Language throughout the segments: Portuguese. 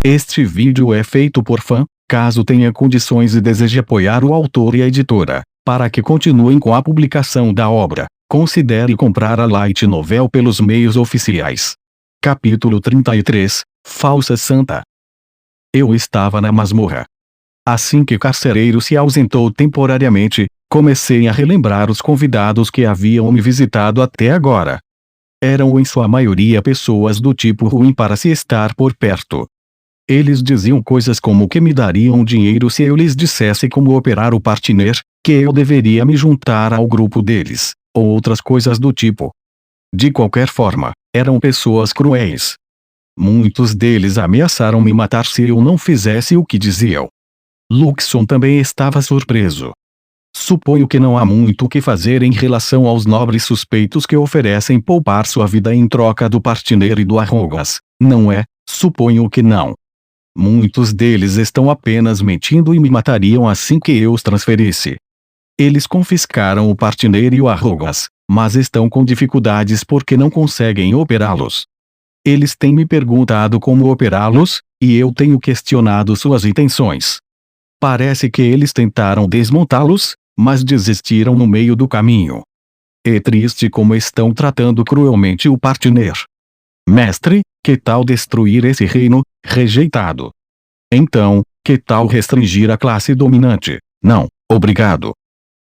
Este vídeo é feito por fã. Caso tenha condições e deseje apoiar o autor e a editora, para que continuem com a publicação da obra, considere comprar a Light Novel pelos meios oficiais. Capítulo 33 – Falsa Santa. Eu estava na masmorra. Assim que o carcereiro se ausentou temporariamente, comecei a relembrar os convidados que haviam me visitado até agora. Eram em sua maioria pessoas do tipo ruim para se estar por perto. Eles diziam coisas como que me dariam dinheiro se eu lhes dissesse como operar o partner, que eu deveria me juntar ao grupo deles, ou outras coisas do tipo. De qualquer forma, eram pessoas cruéis. Muitos deles ameaçaram me matar se eu não fizesse o que diziam. Luxon também estava surpreso. Suponho que não há muito o que fazer em relação aos nobres suspeitos que oferecem poupar sua vida em troca do partner e do Arrogas, não é? Suponho que não. Muitos deles estão apenas mentindo e me matariam assim que eu os transferisse. Eles confiscaram o partner e o Arrogas, mas estão com dificuldades porque não conseguem operá-los. Eles têm me perguntado como operá-los, e eu tenho questionado suas intenções. Parece que eles tentaram desmontá-los, mas desistiram no meio do caminho. É triste como estão tratando cruelmente o partner. Mestre, que tal destruir esse reino, rejeitado? Então, que tal restringir a classe dominante? Não, obrigado.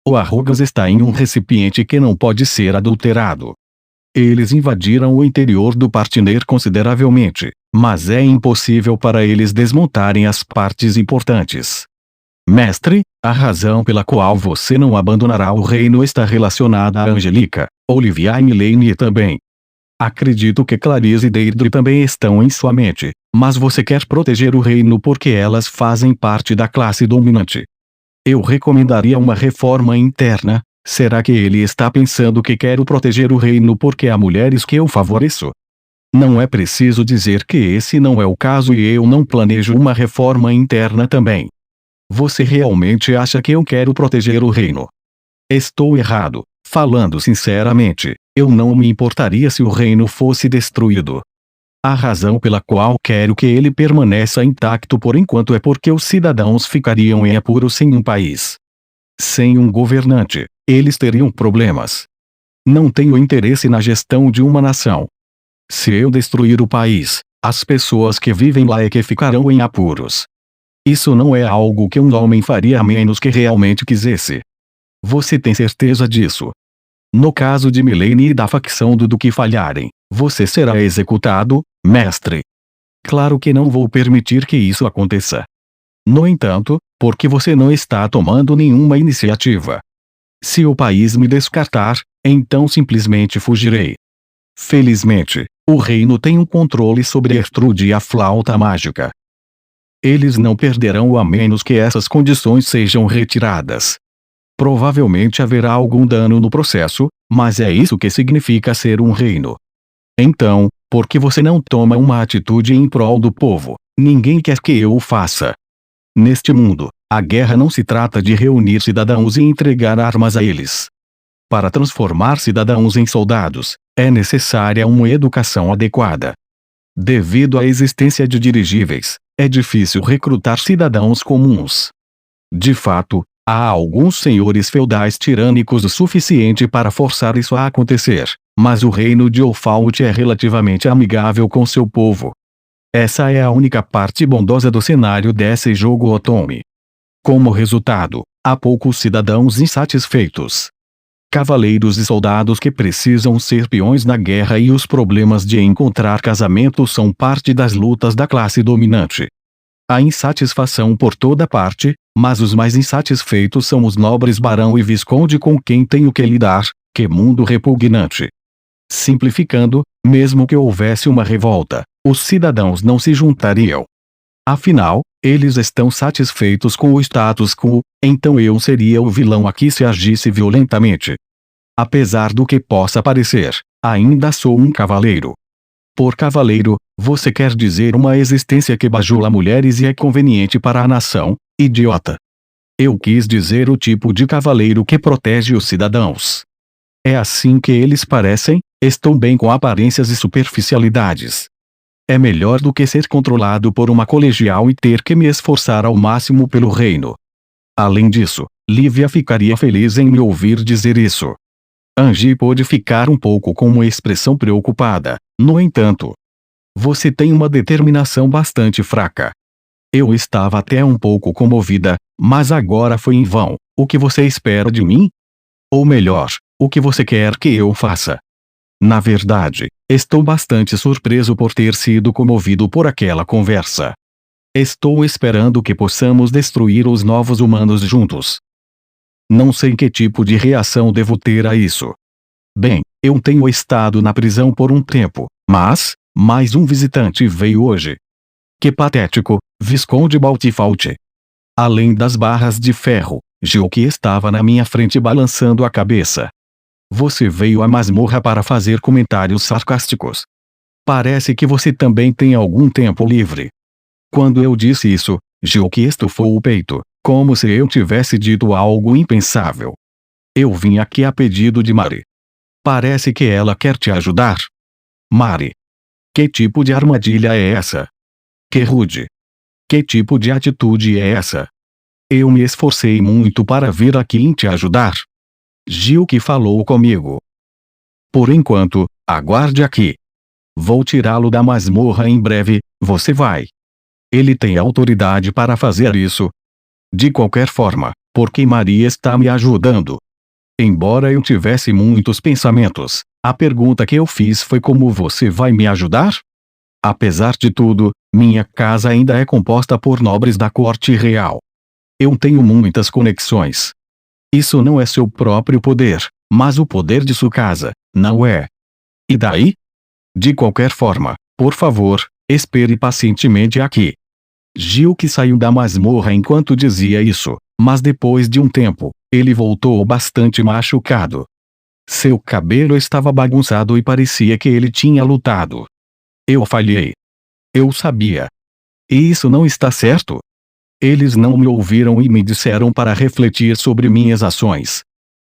O Arrogas está em um recipiente que não pode ser adulterado. Eles invadiram o interior do partner consideravelmente, mas é impossível para eles desmontarem as partes importantes. Mestre, a razão pela qual você não abandonará o reino está relacionada a Angelica, Olivia e Milene também. Acredito que Clarice e Deirdre também estão em sua mente, mas você quer proteger o reino porque elas fazem parte da classe dominante. Eu recomendaria uma reforma interna. Será que ele está pensando que quero proteger o reino porque há mulheres que eu favoreço? Não é preciso dizer que esse não é o caso e eu não planejo uma reforma interna também. Você realmente acha que eu quero proteger o reino? Estou errado. Falando sinceramente, eu não me importaria se o reino fosse destruído. A razão pela qual quero que ele permaneça intacto por enquanto é porque os cidadãos ficariam em apuros sem um país. Sem um governante, eles teriam problemas. Não tenho interesse na gestão de uma nação. Se eu destruir o país, as pessoas que vivem lá é que ficarão em apuros. Isso não é algo que um homem faria a menos que realmente quisesse. Você tem certeza disso? No caso de Milene e da facção do Duque falharem, você será executado, mestre. Claro que não vou permitir que isso aconteça. No entanto, porque você não está tomando nenhuma iniciativa. Se o país me descartar, então simplesmente fugirei. Felizmente, o reino tem um controle sobre Ertrude e a flauta mágica. Eles não perderão a menos que essas condições sejam retiradas. Provavelmente haverá algum dano no processo, mas é isso que significa ser um reino. Então, por que você não toma uma atitude em prol do povo? Ninguém quer que eu o faça. Neste mundo, a guerra não se trata de reunir cidadãos e entregar armas a eles. Para transformar cidadãos em soldados, é necessária uma educação adequada. Devido à existência de dirigíveis, é difícil recrutar cidadãos comuns. De fato, há alguns senhores feudais tirânicos o suficiente para forçar isso a acontecer, mas o reino de Olfalt é relativamente amigável com seu povo. Essa é a única parte bondosa do cenário desse jogo Otome. Como resultado, há poucos cidadãos insatisfeitos. Cavaleiros e soldados que precisam ser peões na guerra e os problemas de encontrar casamento são parte das lutas da classe dominante. Há insatisfação por toda parte, mas os mais insatisfeitos são os nobres barão e visconde com quem tenho que lidar. Que mundo repugnante! Simplificando, mesmo que houvesse uma revolta, os cidadãos não se juntariam. Afinal, eles estão satisfeitos com o status quo, então eu seria o vilão aqui se agisse violentamente. Apesar do que possa parecer, ainda sou um cavaleiro. Por cavaleiro, você quer dizer uma existência que bajula mulheres e é conveniente para a nação, idiota. Eu quis dizer o tipo de cavaleiro que protege os cidadãos. É assim que eles parecem, estão bem com aparências e superficialidades. é melhor do que ser controlado por uma colegial e ter que me esforçar ao máximo pelo reino. Além disso, Lívia ficaria feliz em me ouvir dizer isso. Angie pôde ficar um pouco com uma expressão preocupada. No entanto, você tem uma determinação bastante fraca. Eu estava até um pouco comovida, mas agora foi em vão. O que você espera de mim? Ou melhor, o que você quer que eu faça? Na verdade, estou bastante surpreso por ter sido comovido por aquela conversa. Estou esperando que possamos destruir os novos humanos juntos. Não sei que tipo de reação devo ter a isso. Bem, eu tenho estado na prisão por um tempo, mas mais um visitante veio hoje. Que patético, Visconde Baltifault. Além das barras de ferro, Gilk estava na minha frente balançando a cabeça. Você veio à masmorra para fazer comentários sarcásticos. Parece que você também tem algum tempo livre. Quando eu disse isso, Gilk estufou o peito, como se eu tivesse dito algo impensável. Eu vim aqui a pedido de Mari. Parece que ela quer te ajudar. Mari. Que tipo de armadilha é essa? Que rude. Que tipo de atitude é essa? Eu me esforcei muito para vir aqui e te ajudar. Gilk falou comigo. Por enquanto, aguarde aqui. Vou tirá-lo da masmorra em breve, você vai. Ele tem autoridade para fazer isso. De qualquer forma, porque Maria está me ajudando. Embora eu tivesse muitos pensamentos, a pergunta que eu fiz foi como você vai me ajudar? Apesar de tudo, minha casa ainda é composta por nobres da corte real. Eu tenho muitas conexões. Isso não é seu próprio poder, mas o poder de sua casa, não é? E daí? De qualquer forma, por favor, espere pacientemente aqui. Gilk saiu da masmorra enquanto dizia isso, mas depois de um tempo, ele voltou bastante machucado. Seu cabelo estava bagunçado e parecia que ele tinha lutado. Eu falhei. Eu sabia. E isso não está certo? Eles não me ouviram e me disseram para refletir sobre minhas ações.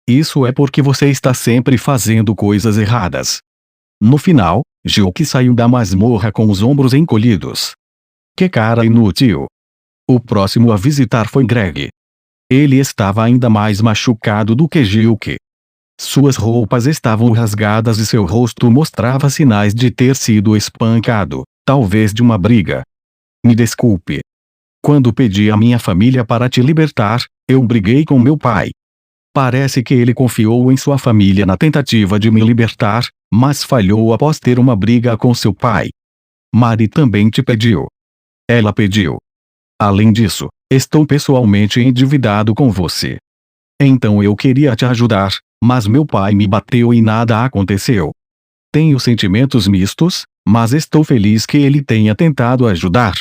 Isso é porque você está sempre fazendo coisas erradas. No final, Gilk saiu da masmorra com os ombros encolhidos. Que cara inútil. O próximo a visitar foi Greg. Ele estava ainda mais machucado do que Gilk. Suas roupas estavam rasgadas e seu rosto mostrava sinais de ter sido espancado, talvez de uma briga. Me desculpe. Quando pedi à minha família para te libertar, eu briguei com meu pai. Parece que ele confiou em sua família na tentativa de me libertar, mas falhou após ter uma briga com seu pai. Mari também te pediu. Ela pediu. Além disso, estou pessoalmente endividado com você. Então eu queria te ajudar, mas meu pai me bateu e nada aconteceu. Tenho sentimentos mistos, mas estou feliz que ele tenha tentado ajudar.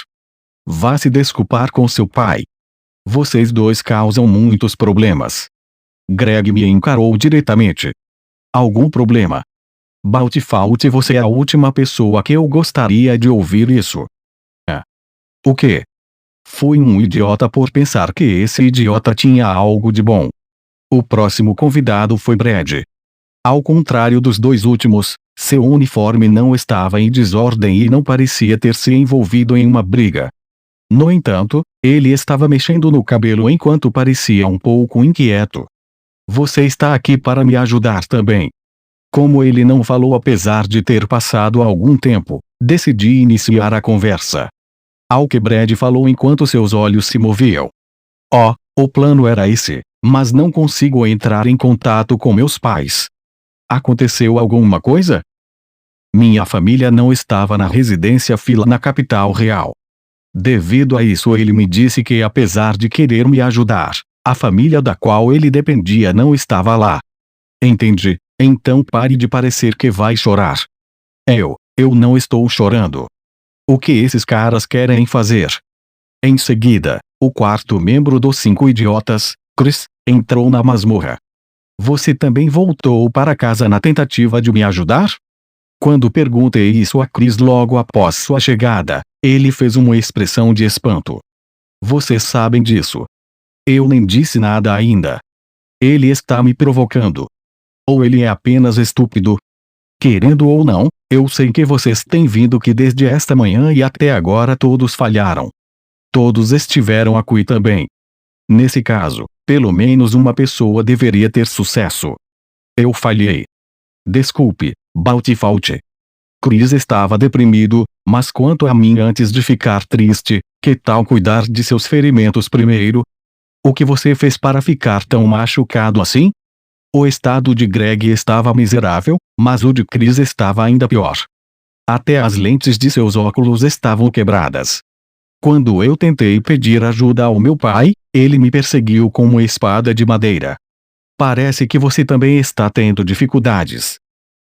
Vá se desculpar com seu pai. Vocês dois causam muitos problemas. Greg me encarou diretamente. Algum problema? Baltifault, você é a última pessoa que eu gostaria de ouvir isso. O quê? Fui um idiota por pensar que esse idiota tinha algo de bom. O próximo convidado foi Brad. Ao contrário dos dois últimos, seu uniforme não estava em desordem e não parecia ter se envolvido em uma briga. No entanto, ele estava mexendo no cabelo enquanto parecia um pouco inquieto. Você está aqui para me ajudar também. Como ele não falou apesar de ter passado algum tempo, decidi iniciar a conversa. Ao que Brad falou enquanto seus olhos se moviam. O plano era esse, mas não consigo entrar em contato com meus pais. Aconteceu alguma coisa? Minha família não estava na residência Fila na capital real. Devido a isso ele me disse que apesar de querer me ajudar, a família da qual ele dependia não estava lá. Entende? Então pare de parecer que vai chorar. Eu não estou chorando. O que esses caras querem fazer? Em seguida, o quarto membro dos 5 idiotas, Chris, entrou na masmorra. Você também voltou para casa na tentativa de me ajudar? Quando perguntei isso a Chris logo após sua chegada, ele fez uma expressão de espanto. Vocês sabem disso. Eu nem disse nada ainda. Ele está me provocando. Ou ele é apenas estúpido? Querendo ou não, Eu sei que vocês têm vindo que desde esta manhã e até agora todos falharam. Todos estiveram aqui também. Nesse caso, pelo menos uma pessoa deveria ter sucesso. Eu falhei. Desculpe, Baltifault. Chris estava deprimido, mas quanto a mim, antes de ficar triste, que tal cuidar de seus ferimentos primeiro? O que você fez para ficar tão machucado assim? O estado de Greg estava miserável, mas o de Chris estava ainda pior. Até as lentes de seus óculos estavam quebradas. Quando eu tentei pedir ajuda ao meu pai, ele me perseguiu com uma espada de madeira. Parece que você também está tendo dificuldades.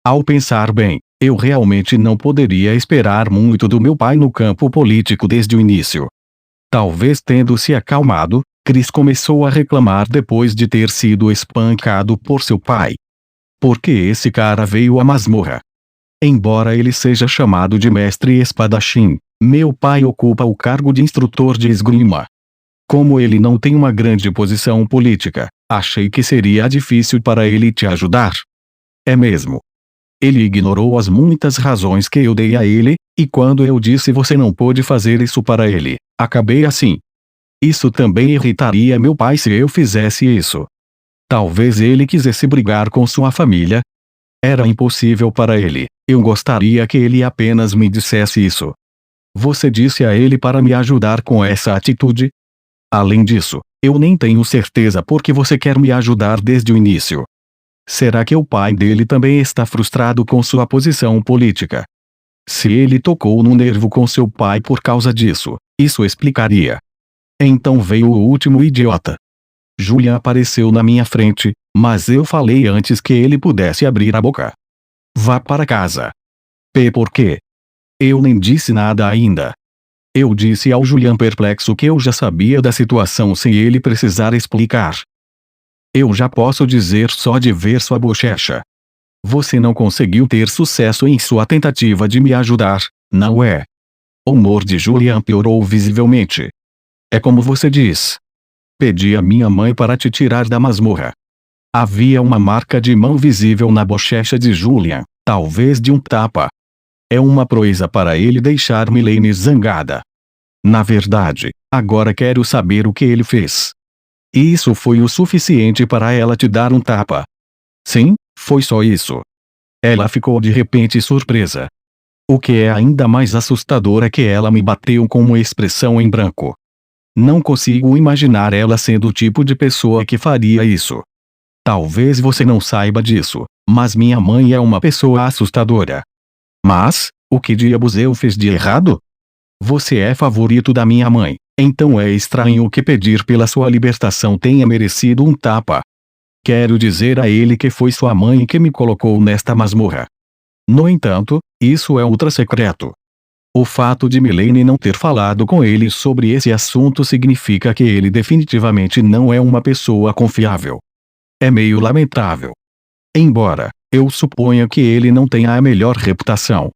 Ao pensar bem, eu realmente não poderia esperar muito do meu pai no campo político desde o início. Talvez tendo se acalmado, Chris começou a reclamar depois de ter sido espancado por seu pai. Por que esse cara veio à masmorra? Embora ele seja chamado de mestre espadachim, meu pai ocupa o cargo de instrutor de esgrima. Como ele não tem uma grande posição política, achei que seria difícil para ele te ajudar. É mesmo. Ele ignorou as muitas razões que eu dei a ele, e quando eu disse você não pôde fazer isso para ele, acabei assim. Isso também irritaria meu pai se eu fizesse isso. Talvez ele quisesse brigar com sua família. Era impossível para ele, eu gostaria que ele apenas me dissesse isso. Você disse a ele para me ajudar com essa atitude? Além disso, eu nem tenho certeza porque você quer me ajudar desde o início. Será que o pai dele também está frustrado com sua posição política? Se ele tocou no nervo com seu pai por causa disso, isso explicaria. Então veio o último idiota. Julian apareceu na minha frente, mas eu falei antes que ele pudesse abrir a boca. Vá para casa. Por quê? Eu nem disse nada ainda. Eu disse ao Julian perplexo que eu já sabia da situação sem ele precisar explicar. Eu já posso dizer só de ver sua bochecha. Você não conseguiu ter sucesso em sua tentativa de me ajudar, não é? O humor de Julian piorou visivelmente. É como você diz. Pedi a minha mãe para te tirar da masmorra. Havia uma marca de mão visível na bochecha de Julian, talvez de um tapa. É uma proeza para ele deixar Milene zangada. Na verdade, agora quero saber o que ele fez. E isso foi o suficiente para ela te dar um tapa? Sim, foi só isso. Ela ficou de repente surpresa. O que é ainda mais assustador é que ela me bateu com uma expressão em branco. Não consigo imaginar ela sendo o tipo de pessoa que faria isso. Talvez você não saiba disso, mas minha mãe é uma pessoa assustadora. Mas, o que diabos eu fiz de errado? Você é favorito da minha mãe, então é estranho que pedir pela sua libertação tenha merecido um tapa. Quero dizer a ele que foi sua mãe que me colocou nesta masmorra. No entanto, isso é ultra secreto. O fato de Milene não ter falado com ele sobre esse assunto significa que ele definitivamente não é uma pessoa confiável. É meio lamentável. Embora eu suponha que ele não tenha a melhor reputação.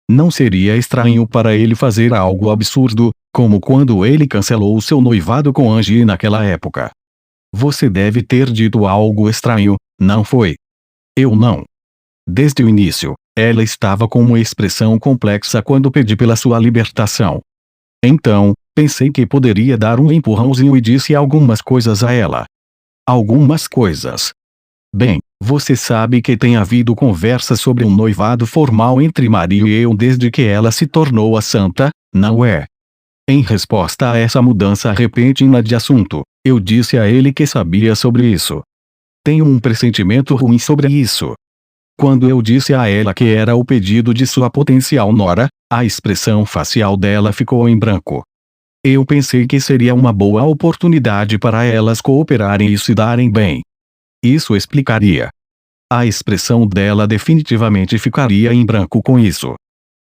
Não seria estranho para ele fazer algo absurdo, como quando ele cancelou seu noivado com Angie naquela época. Você deve ter dito algo estranho, não foi? Eu não. Desde o início, ela estava com uma expressão complexa quando pedi pela sua libertação. Então, pensei que poderia dar um empurrãozinho e disse algumas coisas a ela. Algumas coisas. Bem, você sabe que tem havido conversa sobre um noivado formal entre Maria e eu desde que ela se tornou a santa, não é? Em resposta a essa mudança repentina de assunto, eu disse a ele que sabia sobre isso. Tenho um pressentimento ruim sobre isso. Quando eu disse a ela que era o pedido de sua potencial nora, a expressão facial dela ficou em branco. Eu pensei que seria uma boa oportunidade para elas cooperarem e se darem bem. Isso explicaria. A expressão dela definitivamente ficaria em branco com isso.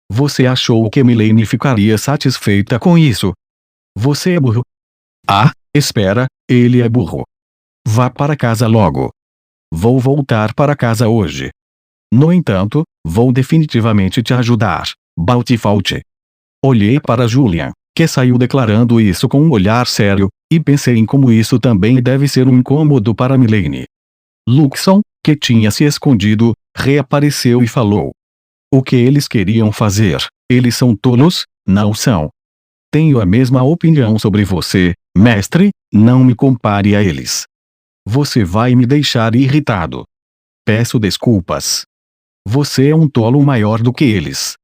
Você achou que Milene ficaria satisfeita com isso? Você é burro. Ah, espera, ele é burro. Vá para casa logo. Vou voltar para casa hoje. No entanto, vou definitivamente te ajudar, Baltifault. Olhei para Julian, que saiu declarando isso com um olhar sério, e pensei em como isso também deve ser um incômodo para Milene. Luxon, que tinha se escondido, reapareceu e falou. O que eles queriam fazer? Eles são tolos? Não são. Tenho a mesma opinião sobre você, mestre, não me compare a eles. Você vai me deixar irritado. Peço desculpas. Você é um tolo maior do que eles.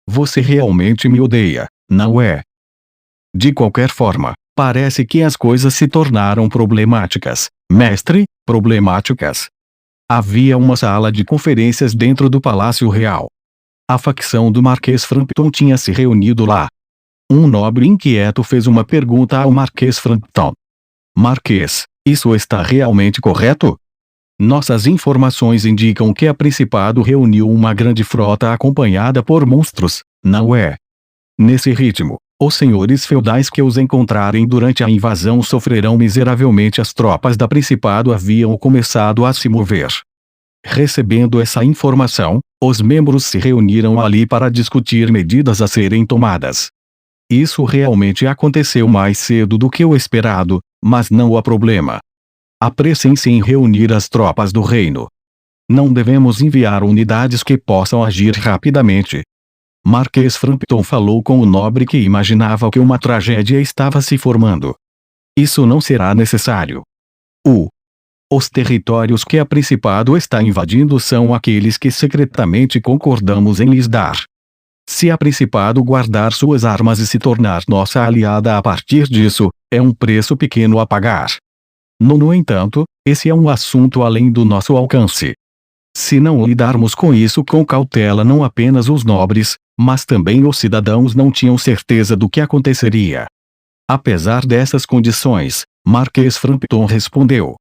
Você realmente me odeia, não é? De qualquer forma, parece que as coisas se tornaram problemáticas. Mestre, problemáticas. Havia uma sala de conferências dentro do Palácio Real. A facção do Marquês Frampton tinha se reunido lá. Um nobre inquieto fez uma pergunta ao Marquês Frampton. Marquês, isso está realmente correto? Nossas informações indicam que a Principado reuniu uma grande frota acompanhada por monstros, não é? Nesse ritmo, os senhores feudais que os encontrarem durante a invasão sofrerão miseravelmente. As tropas da Principado haviam começado a se mover. Recebendo essa informação, os membros se reuniram ali para discutir medidas a serem tomadas. Isso realmente aconteceu mais cedo do que o esperado, mas não há problema. Apressem-se em reunir as tropas do reino. Não devemos enviar unidades que possam agir rapidamente. Marquês Frampton falou com o nobre que imaginava que uma tragédia estava se formando. Isso não será necessário. Os territórios que a Principado está invadindo são aqueles que secretamente concordamos em lhes dar. Se a Principado guardar suas armas e se tornar nossa aliada a partir disso, é um preço pequeno a pagar. No entanto, esse é um assunto além do nosso alcance. Se não lidarmos com isso com cautela, não apenas os nobres, mas também os cidadãos não tinham certeza do que aconteceria. Apesar dessas condições, Marquês Frampton respondeu: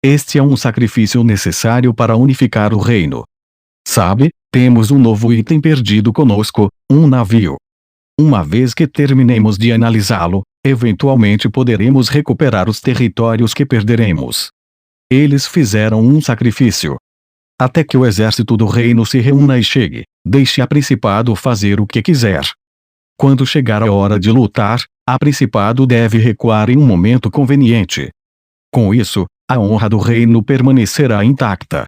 este é um sacrifício necessário para unificar o reino. Sabe, temos um novo item perdido conosco, um navio. Uma vez que terminemos de analisá-lo, eventualmente poderemos recuperar os territórios que perderemos. Eles fizeram um sacrifício. Até que o exército do reino se reúna e chegue, deixe a Principado fazer o que quiser. Quando chegar a hora de lutar, a Principado deve recuar em um momento conveniente. Com isso, a honra do reino permanecerá intacta.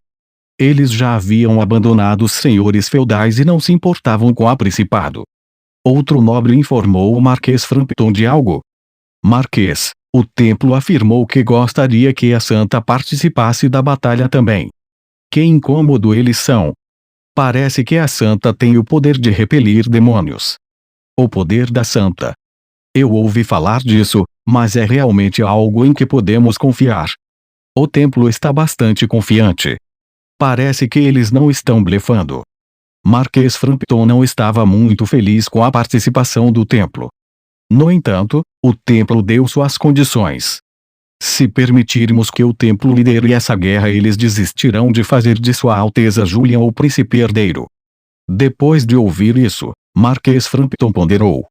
Eles já haviam abandonado os senhores feudais e não se importavam com a Principado. Outro nobre informou o Marquês Frampton de algo. Marquês, o templo afirmou que gostaria que a Santa participasse da batalha também. Que incômodo eles são. Parece que a Santa tem o poder de repelir demônios. O poder da Santa. Eu ouvi falar disso, mas é realmente algo em que podemos confiar. O templo está bastante confiante. Parece que eles não estão blefando. Marquês Frampton não estava muito feliz com a participação do templo. No entanto, o templo deu suas condições. Se permitirmos que o templo lidere essa guerra, eles desistirão de fazer de Sua Alteza Julian o príncipe herdeiro. Depois de ouvir isso, Marquês Frampton ponderou.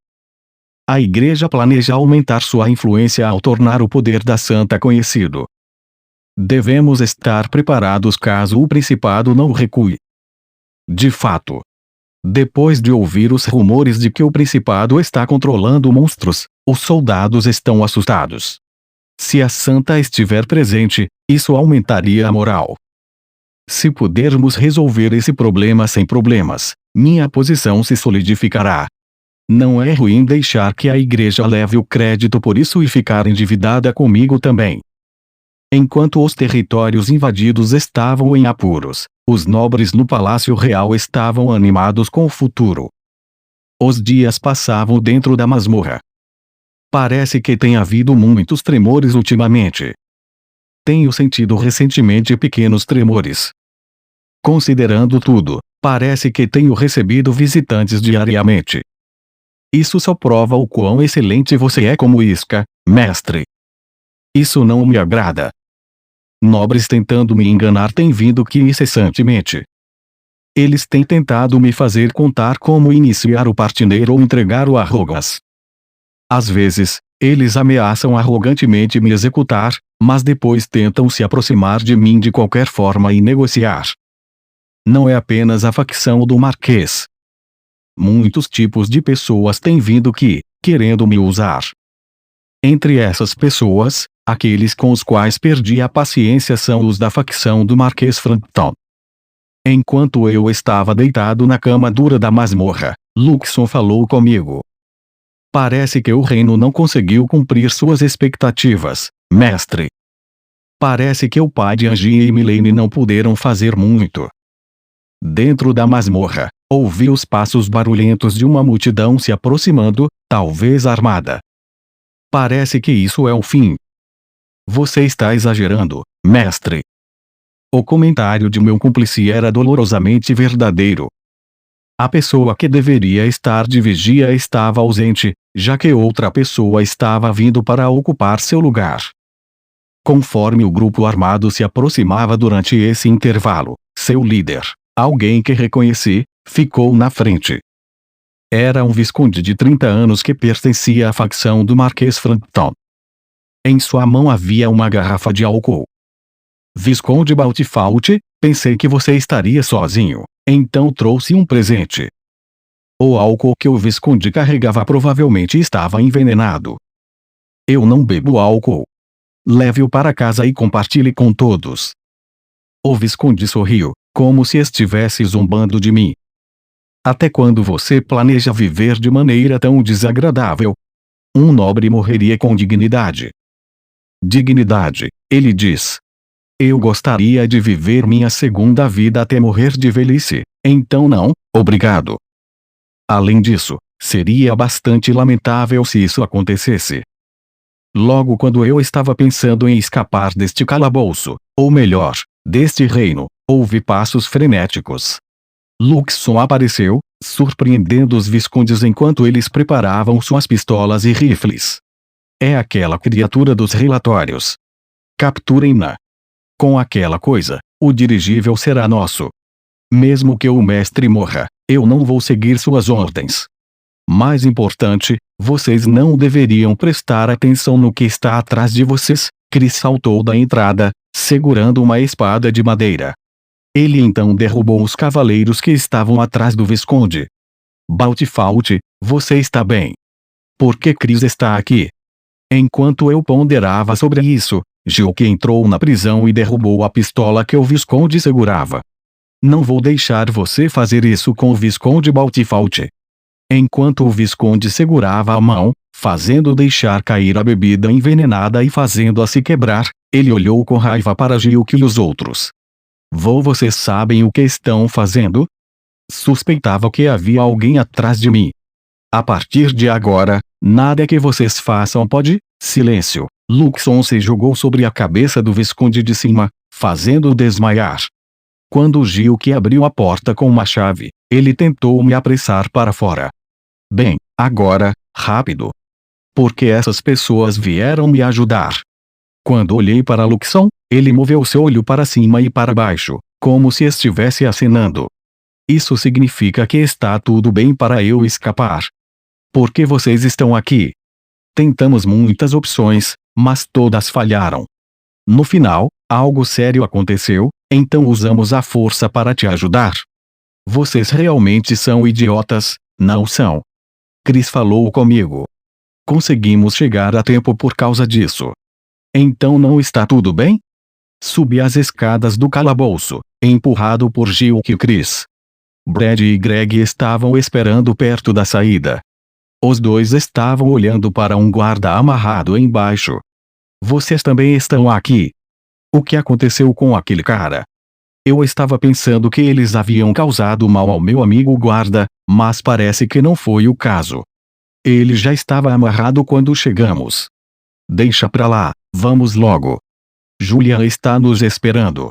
A igreja planeja aumentar sua influência ao tornar o poder da Santa conhecido. Devemos estar preparados caso o Principado não recue. De fato, depois de ouvir os rumores de que o Principado está controlando monstros, os soldados estão assustados. Se a Santa estiver presente, isso aumentaria a moral. Se pudermos resolver esse problema sem problemas, minha posição se solidificará. Não é ruim deixar que a igreja leve o crédito por isso e ficar endividada comigo também. Enquanto os territórios invadidos estavam em apuros, os nobres no Palácio Real estavam animados com o futuro. Os dias passavam dentro da masmorra. Parece que tem havido muitos tremores ultimamente. Tenho sentido recentemente pequenos tremores. Considerando tudo, parece que tenho recebido visitantes diariamente. Isso só prova o quão excelente você é como isca, mestre. Isso não me agrada. Nobres tentando me enganar têm vindo aqui incessantemente. Eles têm tentado me fazer contar como iniciar o partineiro ou entregar o arrogas. Às vezes, eles ameaçam arrogantemente me executar, mas depois tentam se aproximar de mim de qualquer forma e negociar. Não é apenas a facção do Marquês. Muitos tipos de pessoas têm vindo aqui, querendo me usar. Entre essas pessoas, aqueles com os quais perdi a paciência são os da facção do Marquês Frampton. Enquanto eu estava deitado na cama dura da masmorra, Luxon falou comigo. Parece que o reino não conseguiu cumprir suas expectativas, mestre. Parece que o pai de Angie e Milene não puderam fazer muito. Dentro da masmorra, ouvi os passos barulhentos de uma multidão se aproximando, talvez armada. Parece que isso é o fim. Você está exagerando, mestre. O comentário de meu cúmplice era dolorosamente verdadeiro. A pessoa que deveria estar de vigia estava ausente, já que outra pessoa estava vindo para ocupar seu lugar. Conforme o grupo armado se aproximava durante esse intervalo, seu líder, alguém que reconheci, ficou na frente. Era um visconde de 30 anos que pertencia à facção do Marquês Frampton. Em sua mão havia uma garrafa de álcool. Visconde Baltifault, pensei que você estaria sozinho, então trouxe um presente. O álcool que o visconde carregava provavelmente estava envenenado. Eu não bebo álcool. Leve-o para casa e compartilhe com todos. O visconde sorriu, como se estivesse zombando de mim. Até quando você planeja viver de maneira tão desagradável? Um nobre morreria com dignidade. Dignidade, ele diz. Eu gostaria de viver minha segunda vida até morrer de velhice, então não, obrigado. Além disso, seria bastante lamentável se isso acontecesse. Logo quando eu estava pensando em escapar deste calabouço, ou melhor, deste reino, houve passos frenéticos. Luxon apareceu, surpreendendo os viscondes enquanto eles preparavam suas pistolas e rifles. É aquela criatura dos relatórios. Capturem-na. Com aquela coisa, o dirigível será nosso. Mesmo que o mestre morra, eu não vou seguir suas ordens. Mais importante, vocês não deveriam prestar atenção no que está atrás de vocês. Chris saltou da entrada, segurando uma espada de madeira. Ele então derrubou os cavaleiros que estavam atrás do visconde. Baltifault, você está bem? Por que Chris está aqui? Enquanto eu ponderava sobre isso, Gilke entrou na prisão e derrubou a pistola que o visconde segurava. Não vou deixar você fazer isso com o visconde Baltifault. Enquanto o visconde segurava a mão, fazendo deixar cair a bebida envenenada e fazendo-a se quebrar, ele olhou com raiva para Gilke e os outros. Vocês sabem o que estão fazendo? Suspeitava que havia alguém atrás de mim. A partir de agora, nada que vocês façam pode... Silêncio. Luxon se jogou sobre a cabeça do visconde de cima, fazendo-o desmaiar. Quando Gilke abriu a porta com uma chave, ele tentou me apressar para fora. Bem, agora, rápido. Porque essas pessoas vieram me ajudar. Quando olhei para Luxon, ele moveu seu olho para cima e para baixo, como se estivesse acenando. Isso significa que está tudo bem para eu escapar. Por que vocês estão aqui? Tentamos muitas opções, mas todas falharam. No final, algo sério aconteceu, então usamos a força para te ajudar. Vocês realmente são idiotas, não são? Chris falou comigo. Conseguimos chegar a tempo por causa disso. Então não está tudo bem? Subi as escadas do calabouço, empurrado por Gilke e Chris. Brad e Greg estavam esperando perto da saída. Os dois estavam olhando para um guarda amarrado embaixo. Vocês também estão aqui? O que aconteceu com aquele cara? Eu estava pensando que eles haviam causado mal ao meu amigo guarda, mas parece que não foi o caso. Ele já estava amarrado quando chegamos. Deixa pra lá, vamos logo. Julian está nos esperando.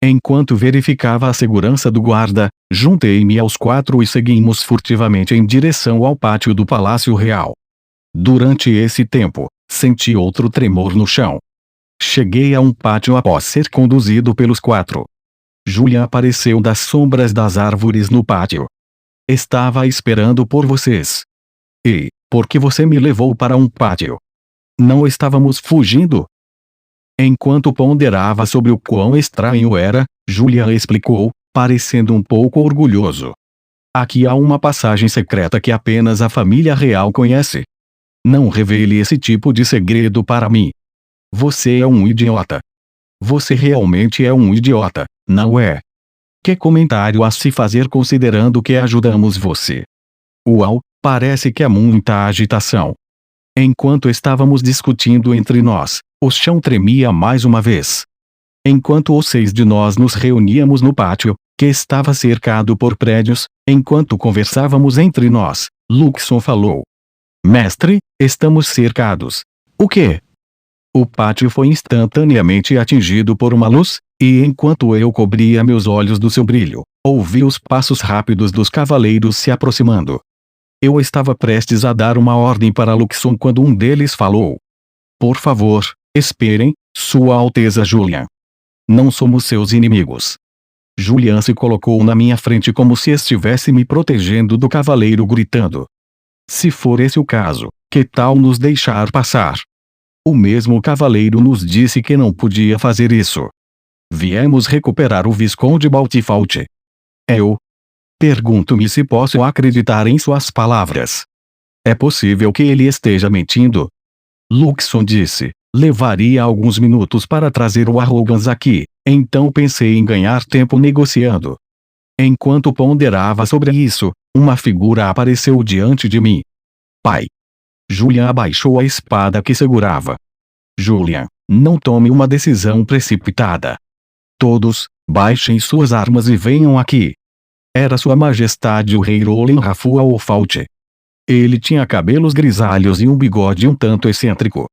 Enquanto verificava a segurança do guarda, juntei-me aos quatro e seguimos furtivamente em direção ao pátio do Palácio Real. Durante esse tempo, senti outro tremor no chão. Cheguei a um pátio após ser conduzido pelos quatro. Julian apareceu das sombras das árvores no pátio. Estava esperando por vocês. Ei, por que você me levou para um pátio? Não estávamos fugindo? Enquanto ponderava sobre o quão estranho era, Julian explicou, parecendo um pouco orgulhoso. Aqui há uma passagem secreta que apenas a família real conhece. Não revele esse tipo de segredo para mim. Você é um idiota. Você realmente é um idiota, não é? Que comentário a se fazer considerando que ajudamos você? Uau, parece que há muita agitação. Enquanto estávamos discutindo entre nós, o chão tremia mais uma vez. Enquanto os 6 de nós nos reuníamos no pátio, que estava cercado por prédios, enquanto conversávamos entre nós, Luxon falou: Mestre, estamos cercados. O quê? O pátio foi instantaneamente atingido por uma luz, e enquanto eu cobria meus olhos do seu brilho, ouvi os passos rápidos dos cavaleiros se aproximando. Eu estava prestes a dar uma ordem para Luxon quando um deles falou: Por favor, esperem, Sua Alteza Julian. Não somos seus inimigos. Julian se colocou na minha frente como se estivesse me protegendo do cavaleiro gritando: Se for esse o caso, que tal nos deixar passar? O mesmo cavaleiro nos disse que não podia fazer isso. Viemos recuperar o Visconde Baltifault. Eu pergunto-me se posso acreditar em suas palavras. É possível que ele esteja mentindo? Luxon disse: levaria alguns minutos para trazer o Arrogans aqui, então pensei em ganhar tempo negociando. Enquanto ponderava sobre isso, uma figura apareceu diante de mim. Pai. Julian abaixou a espada que segurava. Julian, não tome uma decisão precipitada. Todos, baixem suas armas e venham aqui. Era Sua Majestade o Rei Rolen Rafualfault. Ele tinha cabelos grisalhos e um bigode um tanto excêntrico.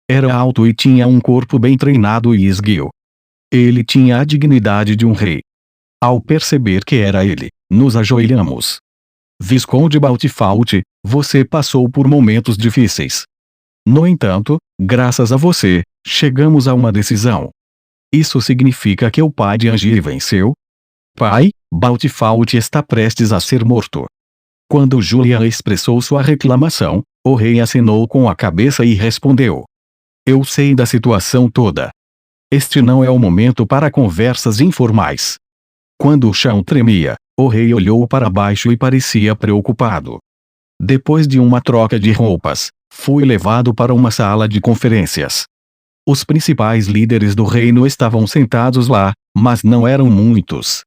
Era alto e tinha um corpo bem treinado e esguio. Ele tinha a dignidade de um rei. Ao perceber que era ele, nos ajoelhamos. Visconde Baltifault, você passou por momentos difíceis. No entanto, graças a você, chegamos a uma decisão. Isso significa que o pai de Angie venceu? Pai, Baltifault está prestes a ser morto. Quando Julian expressou sua reclamação, o rei acenou com a cabeça e respondeu: Eu sei da situação toda. Este não é o momento para conversas informais. Quando o chão tremia, o rei olhou para baixo e parecia preocupado. Depois de uma troca de roupas, fui levado para uma sala de conferências. Os principais líderes do reino estavam sentados lá, mas não eram muitos.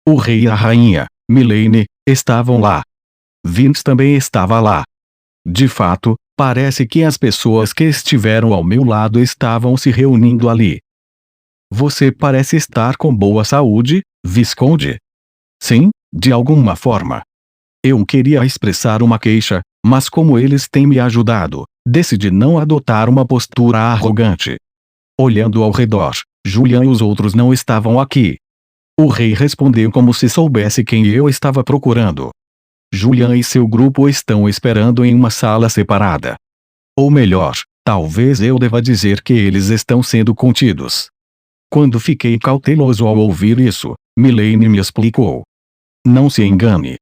O rei e a rainha, Milene, estavam lá. Vince também estava lá. De fato, parece que as pessoas que estiveram ao meu lado estavam se reunindo ali. Você parece estar com boa saúde, Visconde? Sim, de alguma forma. Eu queria expressar uma queixa, mas como eles têm me ajudado, decidi não adotar uma postura arrogante. Olhando ao redor, Julian e os outros não estavam aqui. O rei respondeu como se soubesse quem eu estava procurando. Julian e seu grupo estão esperando em uma sala separada. Ou melhor, talvez eu deva dizer que eles estão sendo contidos. Quando fiquei cauteloso ao ouvir isso, Milene me explicou. Não se engane.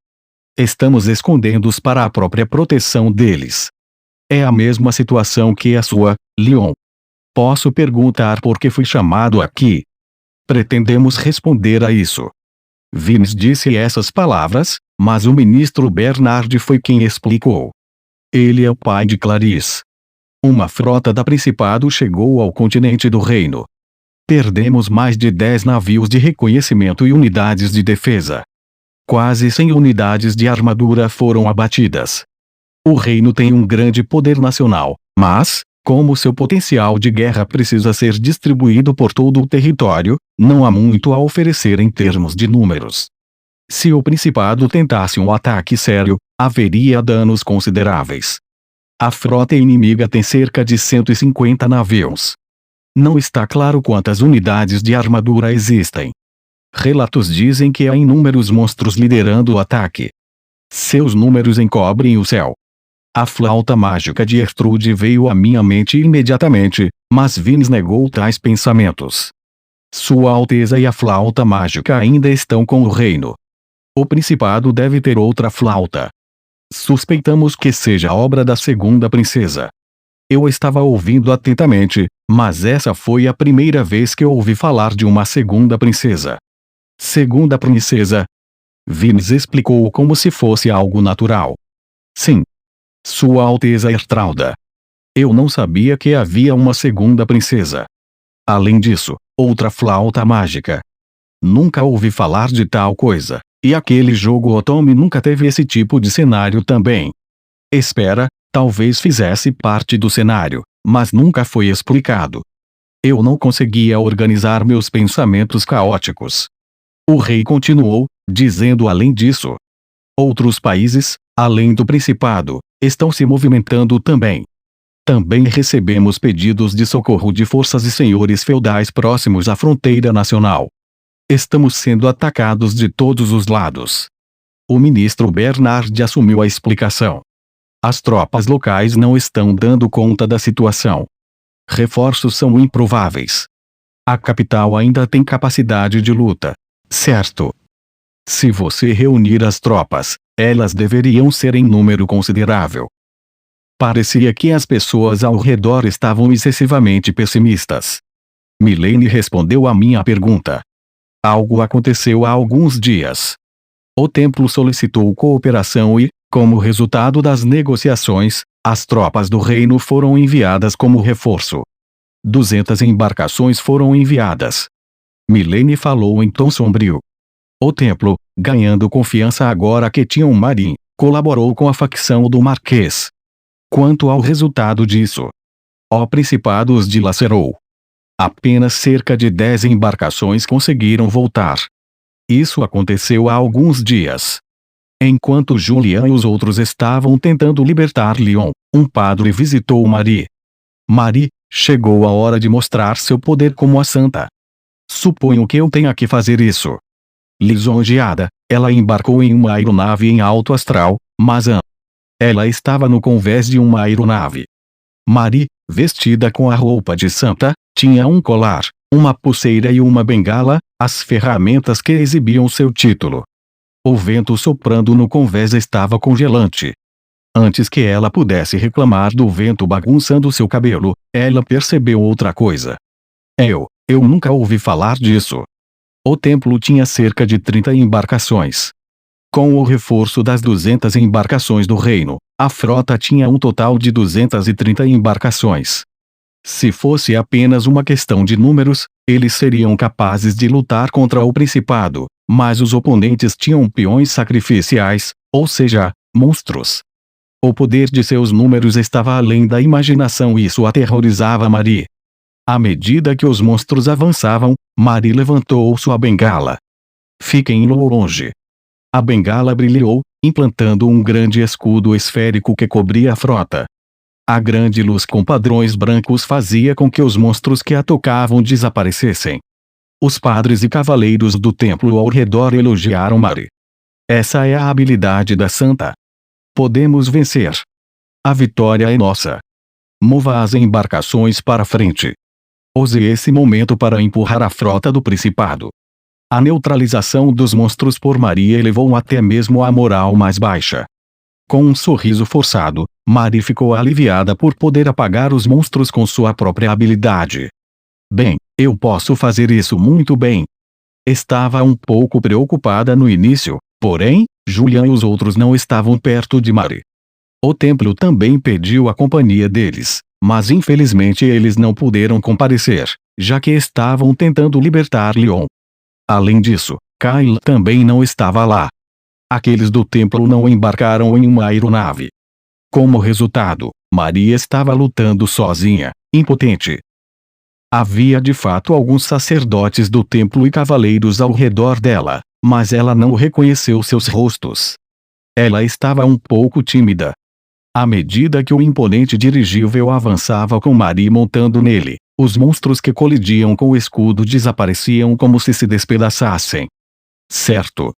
Estamos escondendo-os para a própria proteção deles. É a mesma situação que a sua, Leon. Posso perguntar por que fui chamado aqui? Pretendemos responder a isso. Vince disse essas palavras, mas o ministro Bernard foi quem explicou. Ele é o pai de Clarice. Uma frota da Principado chegou ao continente do reino. Perdemos mais de 10 navios de reconhecimento e unidades de defesa. Quase 100 unidades de armadura foram abatidas. O reino tem um grande poder nacional, mas, como seu potencial de guerra precisa ser distribuído por todo o território, não há muito a oferecer em termos de números. Se o Principado tentasse um ataque sério, haveria danos consideráveis. A frota inimiga tem cerca de 150 navios. Não está claro quantas unidades de armadura existem. Relatos dizem que há inúmeros monstros liderando o ataque. Seus números encobrem o céu. A flauta mágica de Ertrude veio à minha mente imediatamente, mas Vince negou tais pensamentos. Sua Alteza e a flauta mágica ainda estão com o reino. O Principado deve ter outra flauta. Suspeitamos que seja obra da segunda princesa. Eu estava ouvindo atentamente, mas essa foi a primeira vez que ouvi falar de uma segunda princesa. Segunda princesa? Vince explicou como se fosse algo natural. Sim. Sua Alteza Ertralda. Eu não sabia que havia uma segunda princesa. Além disso, outra flauta mágica. Nunca ouvi falar de tal coisa, e aquele jogo Otome nunca teve esse tipo de cenário também. Espera, talvez fizesse parte do cenário, mas nunca foi explicado. Eu não conseguia organizar meus pensamentos caóticos. O rei continuou, dizendo além disso. Outros países, além do Principado, estão se movimentando também. Também recebemos pedidos de socorro de forças e senhores feudais próximos à fronteira nacional. Estamos sendo atacados de todos os lados. O ministro Bernard assumiu a explicação. As tropas locais não estão dando conta da situação. Reforços são improváveis. A capital ainda tem capacidade de luta. Certo. Se você reunir as tropas, elas deveriam ser em número considerável. Parecia que as pessoas ao redor estavam excessivamente pessimistas. Milene respondeu à minha pergunta. Algo aconteceu há alguns dias. O templo solicitou cooperação e, como resultado das negociações, as tropas do reino foram enviadas como reforço. 200 embarcações foram enviadas. Milene falou em tom sombrio. O templo, ganhando confiança agora que tinha um marim, colaborou com a facção do Marquês. Quanto ao resultado disso, o Principado os dilacerou. Apenas cerca de 10 embarcações conseguiram voltar. Isso aconteceu há alguns dias. Enquanto Julian e os outros estavam tentando libertar Lyon, um padre visitou Marie. Marie, chegou a hora de mostrar seu poder como a santa. Suponho que eu tenha que fazer isso. Lisonjeada, ela embarcou em uma aeronave em alto astral, mas ela estava no convés de uma aeronave. Marie, vestida com a roupa de santa, tinha um colar, uma pulseira e uma bengala, as ferramentas que exibiam seu título. O vento soprando no convés estava congelante. Antes que ela pudesse reclamar do vento bagunçando seu cabelo, ela percebeu outra coisa. Eu nunca ouvi falar disso. O templo tinha cerca de 30 embarcações. Com o reforço das 200 embarcações do reino, a frota tinha um total de 230 embarcações. Se fosse apenas uma questão de números, eles seriam capazes de lutar contra o Principado, mas os oponentes tinham peões sacrificiais, ou seja, monstros. O poder de seus números estava além da imaginação e isso aterrorizava Marie. À medida que os monstros avançavam, Marie levantou sua bengala. Fiquem longe. A bengala brilhou, implantando um grande escudo esférico que cobria a frota. A grande luz com padrões brancos fazia com que os monstros que a tocavam desaparecessem. Os padres e cavaleiros do templo ao redor elogiaram Marie. Essa é a habilidade da santa. Podemos vencer. A vitória é nossa. Mova as embarcações para frente. Use esse momento para empurrar a frota do Principado. A neutralização dos monstros por Marie elevou até mesmo a moral mais baixa. Com um sorriso forçado, Marie ficou aliviada por poder apagar os monstros com sua própria habilidade. Bem, eu posso fazer isso muito bem. Estava um pouco preocupada no início, porém, Julian e os outros não estavam perto de Marie. O templo também pediu a companhia deles, mas infelizmente eles não puderam comparecer, já que estavam tentando libertar Lyon. Além disso, Kyle também não estava lá. Aqueles do templo não embarcaram em uma aeronave. Como resultado, Maria estava lutando sozinha, impotente. Havia de fato alguns sacerdotes do templo e cavaleiros ao redor dela, mas ela não reconheceu seus rostos. Ela estava um pouco tímida. À medida que o imponente dirigível avançava com Marie montando nele, os monstros que colidiam com o escudo desapareciam como se despedaçassem. Certo.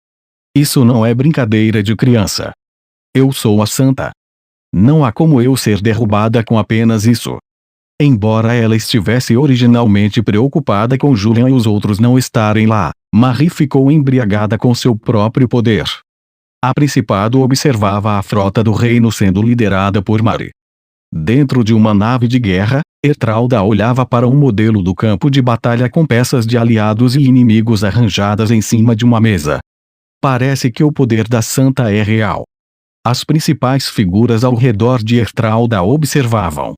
Isso não é brincadeira de criança. Eu sou a santa. Não há como eu ser derrubada com apenas isso. Embora ela estivesse originalmente preocupada com Julian e os outros não estarem lá, Marie ficou embriagada com seu próprio poder. A Principado observava a frota do reino sendo liderada por Marie. Dentro de uma nave de guerra, Ertralda olhava para um modelo do campo de batalha com peças de aliados e inimigos arranjadas em cima de uma mesa. Parece que o poder da santa é real. As principais figuras ao redor de Ertralda observavam.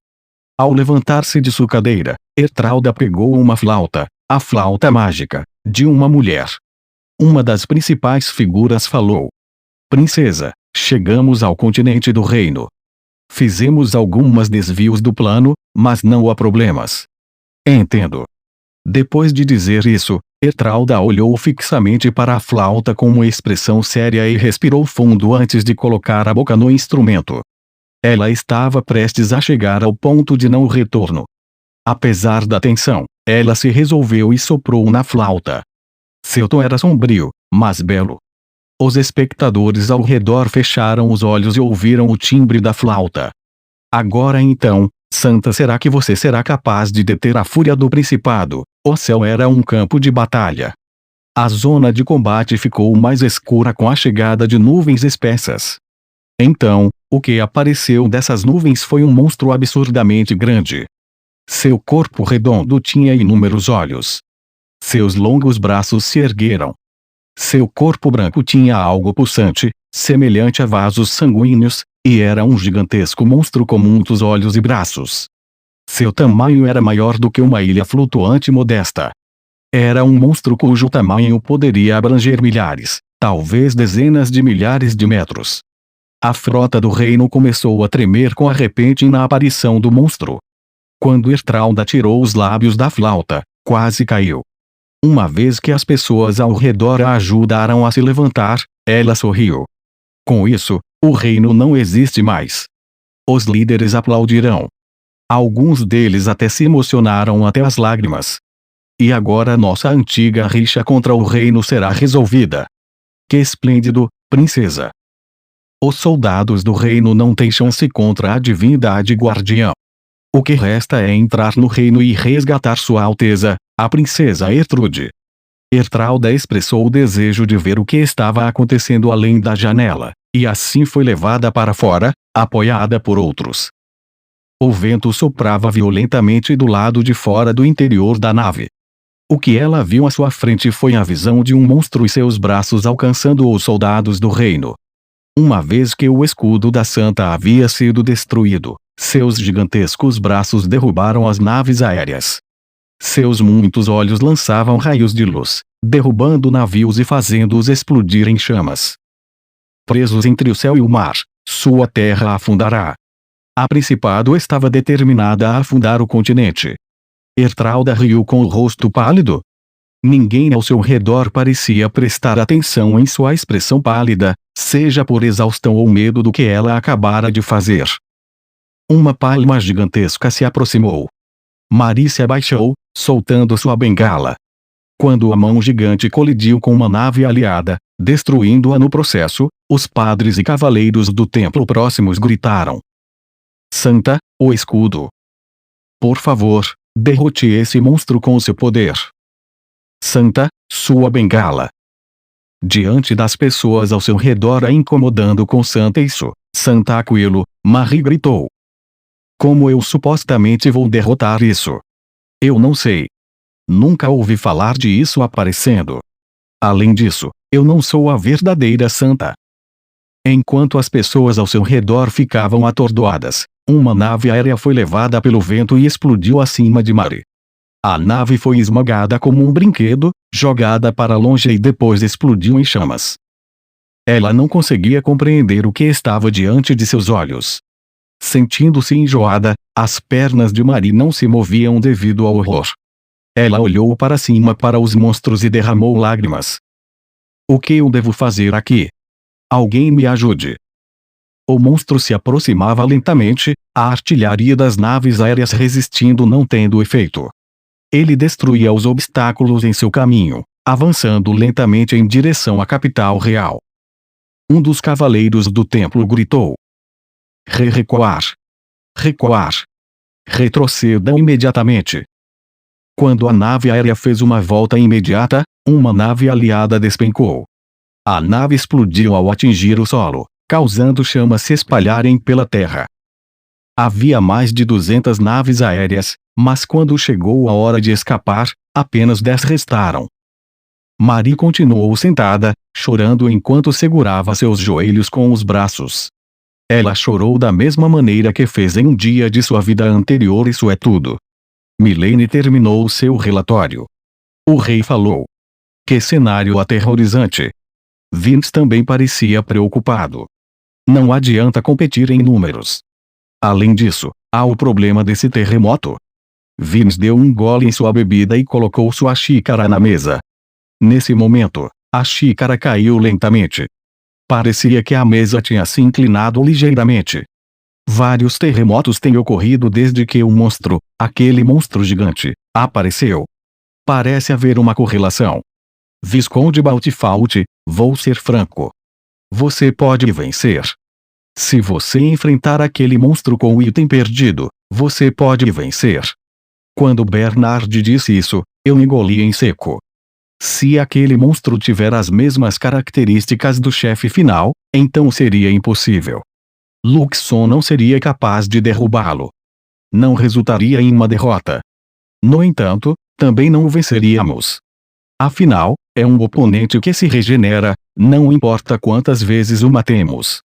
Ao levantar-se de sua cadeira, Ertralda pegou uma flauta, a flauta mágica, de uma mulher. Uma das principais figuras falou: Princesa, chegamos ao continente do reino. Fizemos alguns desvios do plano, mas não há problemas. Entendo. Depois de dizer isso, Ertralda olhou fixamente para a flauta com uma expressão séria e respirou fundo antes de colocar a boca no instrumento. Ela estava prestes a chegar ao ponto de não retorno. Apesar da tensão, ela se resolveu e soprou na flauta. Seu tom era sombrio, mas belo. Os espectadores ao redor fecharam os olhos e ouviram o timbre da flauta. Agora então, Santa, será que você será capaz de deter a fúria do principado? O céu era um campo de batalha. A zona de combate ficou mais escura com a chegada de nuvens espessas. Então, o que apareceu dessas nuvens foi um monstro absurdamente grande. Seu corpo redondo tinha inúmeros olhos. Seus longos braços se ergueram. Seu corpo branco tinha algo pulsante, semelhante a vasos sanguíneos, e era um gigantesco monstro com muitos olhos e braços. Seu tamanho era maior do que uma ilha flutuante modesta. Era um monstro cujo tamanho poderia abranger milhares, talvez dezenas de milhares de metros. A frota do reino começou a tremer com a repentina aparição do monstro. Quando Ertralda tirou os lábios da flauta, quase caiu. Uma vez que as pessoas ao redor a ajudaram a se levantar, ela sorriu. Com isso, o reino não existe mais. Os líderes aplaudirão. Alguns deles até se emocionaram até as lágrimas. E agora nossa antiga rixa contra o reino será resolvida. Que esplêndido, princesa! Os soldados do reino não têm chance contra a divindade guardiã. O que resta é entrar no reino e resgatar Sua Alteza, a princesa Ertrude. Ertralda expressou o desejo de ver o que estava acontecendo além da janela, e assim foi levada para fora, apoiada por outros. O vento soprava violentamente do lado de fora do interior da nave. O que ela viu à sua frente foi a visão de um monstro e seus braços alcançando os soldados do reino. Uma vez que o escudo da Santa havia sido destruído, seus gigantescos braços derrubaram as naves aéreas. Seus muitos olhos lançavam raios de luz, derrubando navios e fazendo-os explodir em chamas. Presos entre o céu e o mar, sua terra afundará. A Principado estava determinada a afundar o continente. Ertralda riu com o rosto pálido. Ninguém ao seu redor parecia prestar atenção em sua expressão pálida, seja por exaustão ou medo do que ela acabara de fazer. Uma palma gigantesca se aproximou. Marie se abaixou, soltando sua bengala. Quando a mão gigante colidiu com uma nave aliada, destruindo-a no processo, os padres e cavaleiros do templo próximos gritaram: Santa, o escudo! Por favor, derrote esse monstro com seu poder. Santa, sua bengala! Diante das pessoas ao seu redor a incomodando com Santa isso, Santa Aquilo, Marie gritou: Como eu supostamente vou derrotar isso? Eu não sei. Nunca ouvi falar de isso aparecendo. Além disso, eu não sou a verdadeira santa. Enquanto as pessoas ao seu redor ficavam atordoadas, uma nave aérea foi levada pelo vento e explodiu acima de Marie. A nave foi esmagada como um brinquedo, jogada para longe e depois explodiu em chamas. Ela não conseguia compreender o que estava diante de seus olhos. Sentindo-se enjoada, as pernas de Marie não se moviam devido ao horror. Ela olhou para cima para os monstros e derramou lágrimas. O que eu devo fazer aqui? Alguém me ajude. O monstro se aproximava lentamente, a artilharia das naves aéreas resistindo não tendo efeito. Ele destruía os obstáculos em seu caminho, avançando lentamente em direção à capital real. Um dos cavaleiros do templo gritou: Recuar! Recuar! Retrocedam imediatamente! Quando a nave aérea fez uma volta imediata, uma nave aliada despencou. A nave explodiu ao atingir o solo, causando chamas se espalharem pela terra. Havia mais de 200 naves aéreas, mas quando chegou a hora de escapar, apenas 10 restaram. Marie continuou sentada, chorando enquanto segurava seus joelhos com os braços. Ela chorou da mesma maneira que fez em um dia de sua vida anterior. Isso é tudo. Milene terminou seu relatório. O rei falou: Que cenário aterrorizante! Vince também parecia preocupado. Não adianta competir em números. Além disso, há o problema desse terremoto. Vince deu um gole em sua bebida e colocou sua xícara na mesa. Nesse momento, a xícara caiu lentamente. Parecia que a mesa tinha se inclinado ligeiramente. Vários terremotos têm ocorrido desde que o monstro, aquele monstro gigante, apareceu. Parece haver uma correlação. Visconde Baltifault, vou ser franco. Você pode vencer. Se você enfrentar aquele monstro com o item perdido, você pode vencer. Quando Bernard disse isso, eu engoli em seco. Se aquele monstro tiver as mesmas características do chefe final, então seria impossível. Luxon não seria capaz de derrubá-lo. Não resultaria em uma derrota. No entanto, também não o venceríamos. Afinal, é um oponente que se regenera, não importa quantas vezes o matemos.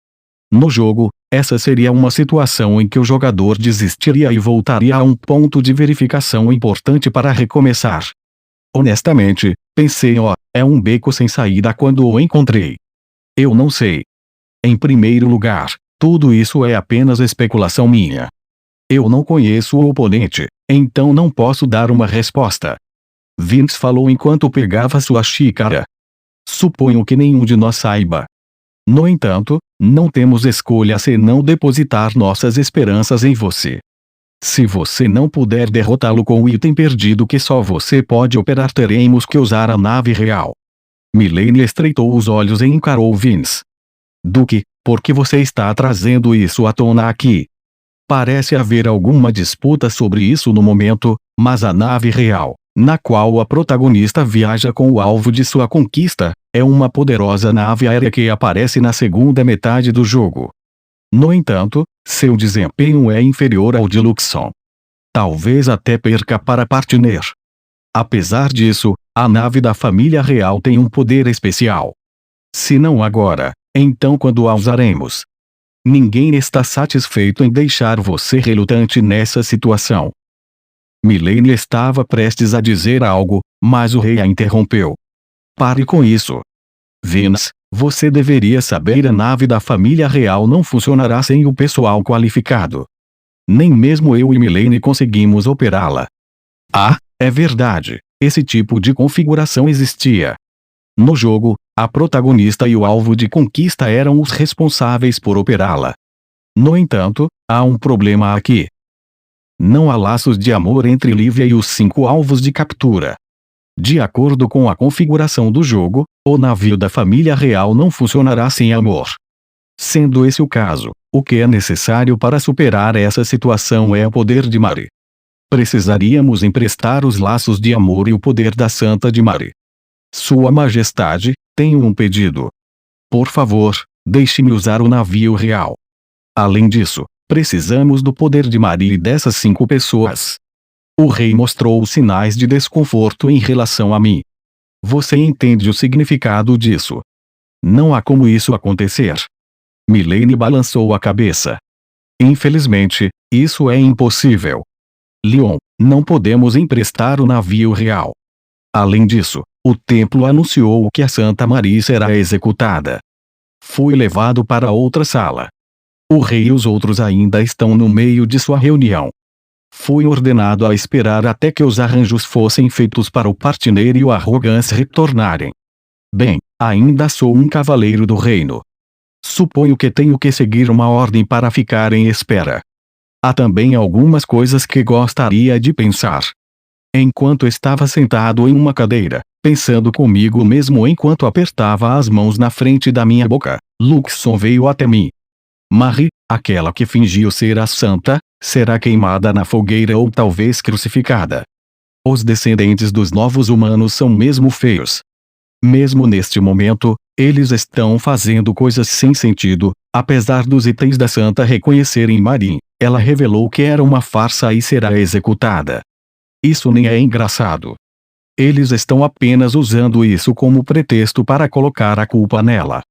No jogo, essa seria uma situação em que o jogador desistiria e voltaria a um ponto de verificação importante para recomeçar. Honestamente, pensei, é um beco sem saída quando o encontrei. Eu não sei. Em primeiro lugar, tudo isso é apenas especulação minha. Eu não conheço o oponente, então não posso dar uma resposta. Vince falou enquanto pegava sua xícara. Suponho que nenhum de nós saiba. No entanto, não temos escolha senão depositar nossas esperanças em você. Se você não puder derrotá-lo com o item perdido que só você pode operar, teremos que usar a nave real. Milene estreitou os olhos e encarou Vince. Duque, por que você está trazendo isso à tona aqui? Parece haver alguma disputa sobre isso no momento, mas a nave real, na qual a protagonista viaja com o alvo de sua conquista, é uma poderosa nave aérea que aparece na segunda metade do jogo. No entanto, seu desempenho é inferior ao de Luxon. Talvez até perca para Partner. Apesar disso, a nave da família real tem um poder especial. Se não agora, então quando a usaremos? Ninguém está satisfeito em deixar você relutante nessa situação. Milene estava prestes a dizer algo, mas o rei a interrompeu. Pare com isso. Vince, você deveria saber, a nave da família real não funcionará sem o pessoal qualificado. Nem mesmo eu e Milene conseguimos operá-la. Ah, é verdade, esse tipo de configuração existia. No jogo, a protagonista e o alvo de conquista eram os responsáveis por operá-la. No entanto, há um problema aqui. Não há laços de amor entre Lívia e os 5 alvos de captura. De acordo com a configuração do jogo, o navio da família real não funcionará sem amor. Sendo esse o caso, o que é necessário para superar essa situação é o poder de Mari. Precisaríamos emprestar os laços de amor e o poder da Santa de Mari. Sua Majestade, tenho um pedido. Por favor, deixe-me usar o navio real. Além disso, precisamos do poder de Mari e dessas 5 pessoas. O rei mostrou sinais de desconforto em relação a mim. Você entende o significado disso? Não há como isso acontecer. Milene balançou a cabeça. Infelizmente, isso é impossível. Leon, não podemos emprestar o navio real. Além disso, o templo anunciou que a Santa Maria será executada. Fui levado para outra sala. O rei e os outros ainda estão no meio de sua reunião. Fui ordenado a esperar até que os arranjos fossem feitos para o Partner e o Arrogance retornarem. Bem, ainda sou um cavaleiro do reino. Suponho que tenho que seguir uma ordem para ficar em espera. Há também algumas coisas que gostaria de pensar. Enquanto estava sentado em uma cadeira, pensando comigo mesmo enquanto apertava as mãos na frente da minha boca, Luxon veio até mim. Marie, aquela que fingiu ser a santa, será queimada na fogueira ou talvez crucificada. Os descendentes dos novos humanos são mesmo feios. Mesmo neste momento, eles estão fazendo coisas sem sentido, apesar dos itens da santa reconhecerem Marie. Ela revelou que era uma farsa e será executada. Isso nem é engraçado. Eles estão apenas usando isso como pretexto para colocar a culpa nela.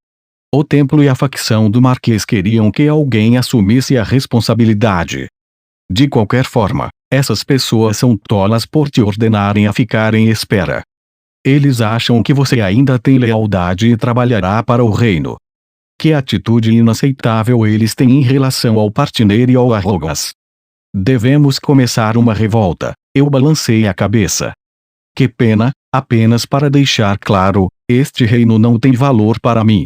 O templo e a facção do Marquês queriam que alguém assumisse a responsabilidade. De qualquer forma, essas pessoas são tolas por te ordenarem a ficar em espera. Eles acham que você ainda tem lealdade e trabalhará para o reino. Que atitude inaceitável eles têm em relação ao Partner e ao Arrogas. Devemos começar uma revolta. Eu balancei a cabeça. Que pena, apenas para deixar claro, este reino não tem valor para mim.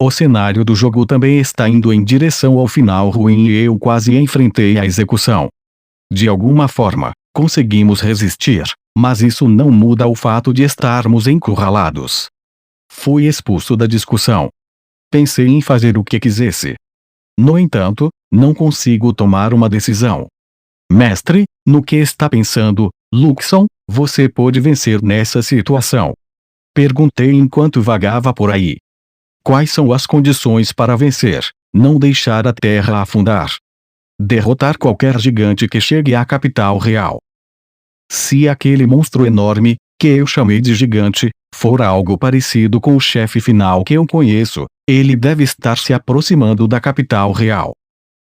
O cenário do jogo também está indo em direção ao final ruim e eu quase enfrentei a execução. De alguma forma, conseguimos resistir, mas isso não muda o fato de estarmos encurralados. Fui expulso da discussão. Pensei em fazer o que quisesse. No entanto, não consigo tomar uma decisão. Mestre, no que está pensando, Luxon? Você pode vencer nessa situação? Perguntei enquanto vagava por aí. Quais são as condições para vencer? Não deixar a terra afundar. Derrotar qualquer gigante que chegue à capital real. Se aquele monstro enorme, que eu chamei de gigante, for algo parecido com o chefe final que eu conheço, ele deve estar se aproximando da capital real.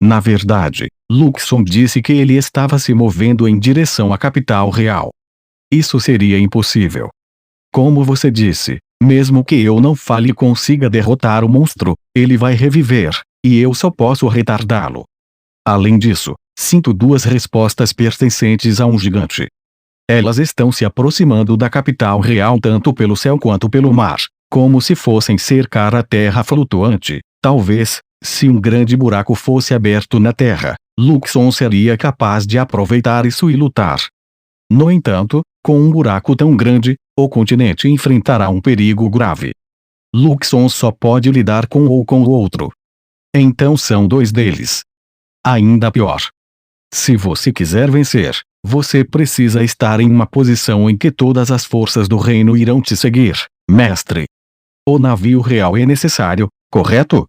Na verdade, Luxon disse que ele estava se movendo em direção à capital real. Isso seria impossível. Como você disse, mesmo que eu não fale e consiga derrotar o monstro, ele vai reviver, e eu só posso retardá-lo. Além disso, sinto duas respostas pertencentes a um gigante. Elas estão se aproximando da capital real tanto pelo céu quanto pelo mar, como se fossem cercar a terra flutuante. Talvez, se um grande buraco fosse aberto na terra, Luxon seria capaz de aproveitar isso e lutar. No entanto, com um buraco tão grande, o continente enfrentará um perigo grave. Luxon só pode lidar com o outro. Então são dois deles. Ainda pior. Se você quiser vencer, você precisa estar em uma posição em que todas as forças do reino irão te seguir, mestre. O navio real é necessário, correto?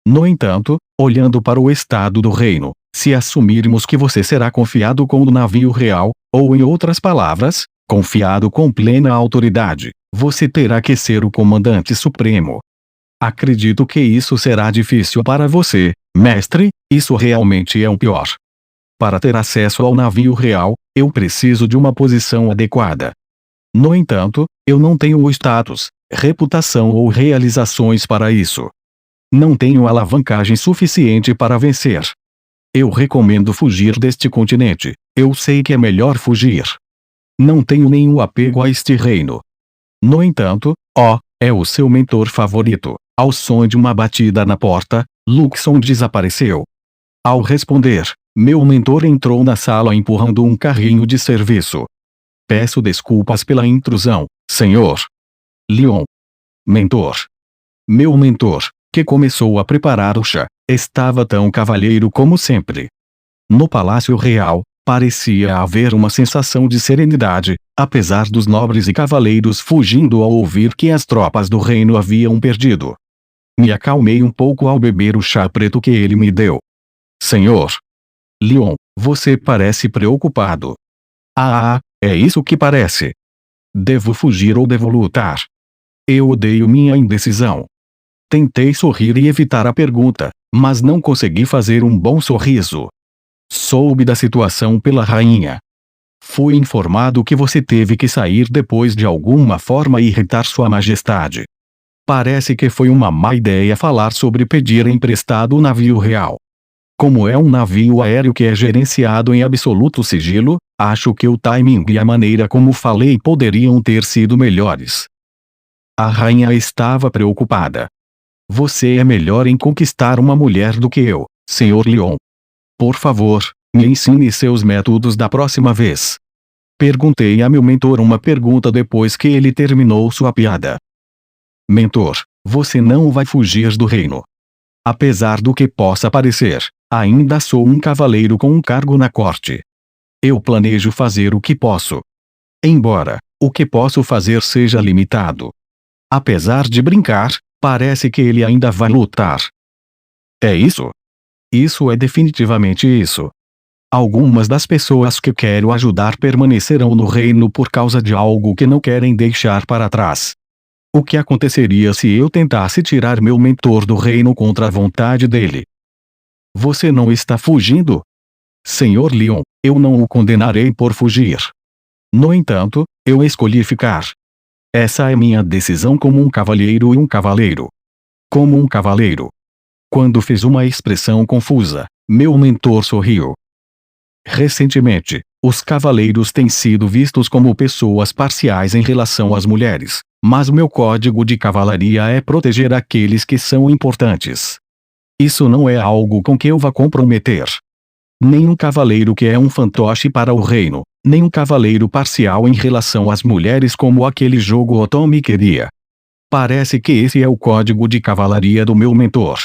No entanto, olhando para o estado do reino, se assumirmos que você será confiado com o navio real, ou em outras palavras, confiado com plena autoridade, você terá que ser o comandante supremo. Acredito que isso será difícil para você, mestre, isso realmente é o pior. Para ter acesso ao navio real, eu preciso de uma posição adequada. No entanto, eu não tenho o status, reputação ou realizações para isso. Não tenho alavancagem suficiente para vencer. Eu recomendo fugir deste continente. Eu sei que é melhor fugir. Não tenho nenhum apego a este reino. No entanto, é o seu mentor favorito. Ao som de uma batida na porta, Luxon desapareceu. Ao responder, meu mentor entrou na sala empurrando um carrinho de serviço. Peço desculpas pela intrusão, senhor. Leon. Mentor. Meu mentor, que começou a preparar o chá, estava tão cavalheiro como sempre. No Palácio Real, parecia haver uma sensação de serenidade, apesar dos nobres e cavaleiros fugindo ao ouvir que as tropas do reino haviam perdido. Me acalmei um pouco ao beber o chá preto que ele me deu. Senhor. Leon, você parece preocupado. É isso que parece. Devo fugir ou devo lutar? Eu odeio minha indecisão. Tentei sorrir e evitar a pergunta, mas não consegui fazer um bom sorriso. Soube da situação pela rainha. Fui informado que você teve que sair depois de alguma forma irritar Sua Majestade. Parece que foi uma má ideia falar sobre pedir emprestado o navio real. Como é um navio aéreo que é gerenciado em absoluto sigilo, acho que o timing e a maneira como falei poderiam ter sido melhores. A rainha estava preocupada. Você é melhor em conquistar uma mulher do que eu, Sr. Leon. Por favor, me ensine seus métodos da próxima vez. Perguntei a meu mentor uma pergunta depois que ele terminou sua piada. Mentor, você não vai fugir do reino. Apesar do que possa parecer, ainda sou um cavaleiro com um cargo na corte. Eu planejo fazer o que posso. Embora o que posso fazer seja limitado. Apesar de brincar, parece que ele ainda vai lutar. É isso? Isso é definitivamente isso. Algumas das pessoas que quero ajudar permanecerão no reino por causa de algo que não querem deixar para trás. O que aconteceria se eu tentasse tirar meu mentor do reino contra a vontade dele? Você não está fugindo? Senhor Leon, eu não o condenarei por fugir. No entanto, eu escolhi ficar. Essa é minha decisão como um cavalheiro e um cavaleiro. Como um cavaleiro. Quando fez uma expressão confusa, meu mentor sorriu. Recentemente, os cavaleiros têm sido vistos como pessoas parciais em relação às mulheres, mas o meu código de cavalaria é proteger aqueles que são importantes. Isso não é algo com que eu vá comprometer. Nem um cavaleiro que é um fantoche para o reino, nem um cavaleiro parcial em relação às mulheres como aquele jogo Otomi queria. Parece que esse é o código de cavalaria do meu mentor.